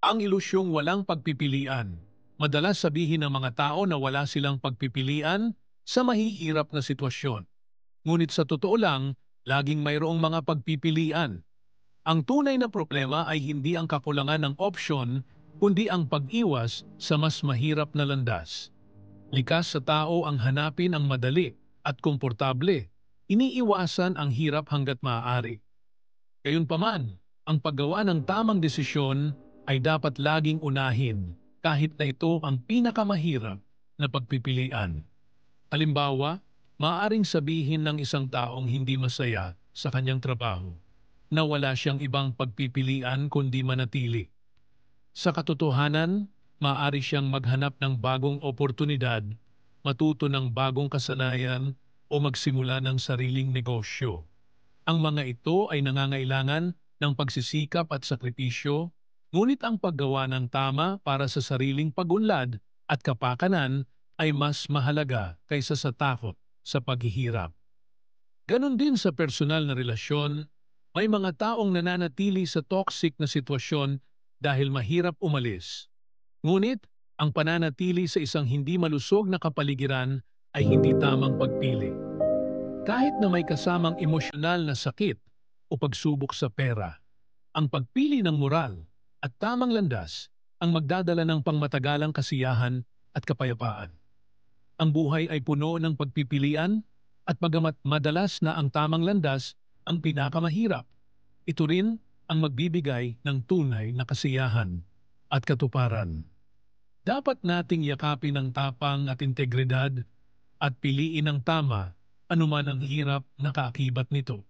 Ang ilusyong walang pagpipilian. Madalas sabihin ng mga tao na wala silang pagpipilian sa mahihirap na sitwasyon. Ngunit sa totoo lang, laging mayroong mga pagpipilian. Ang tunay na problema ay hindi ang kakulangan ng opsyon, kundi ang pag-iwas sa mas mahirap na landas. Likas sa tao ang hanapin ang madali at komportable. Iniiwasan ang hirap hanggat maaari. Gayunpaman, ang paggawa ng tamang desisyon ay dapat laging unahin kahit na ito ang pinakamahirap na pagpipilian. Halimbawa, maaaring sabihin ng isang taong hindi masaya sa kanyang trabaho na wala siyang ibang pagpipilian kundi manatili. Sa katotohanan, maaari siyang maghanap ng bagong oportunidad, matuto ng bagong kasanayan o magsimula ng sariling negosyo. Ang mga ito ay nangangailangan ng pagsisikap at sakripisyo, ngunit ang paggawa ng tama para sa sariling pagunlad at kapakanan ay mas mahalaga kaysa sa takot sa paghihirap. Ganon din sa personal na relasyon, may mga taong nananatili sa toxic na sitwasyon dahil mahirap umalis. Ngunit, ang pananatili sa isang hindi malusog na kapaligiran ay hindi tamang pagpili. Kahit na may kasamang emosyonal na sakit o pagsubok sa pera, ang pagpili ng moral at tamang landas ang magdadala ng pangmatagalang kasiyahan at kapayapaan. Ang buhay ay puno ng pagpipilian at bagamat madalas na ang tamang landas ang pinakamahirap, ito rin ang magbibigay ng tunay na kasiyahan at katuparan. Dapat nating yakapin ang tapang at integridad at piliin ang tama anuman ang hirap na kaakibat nito.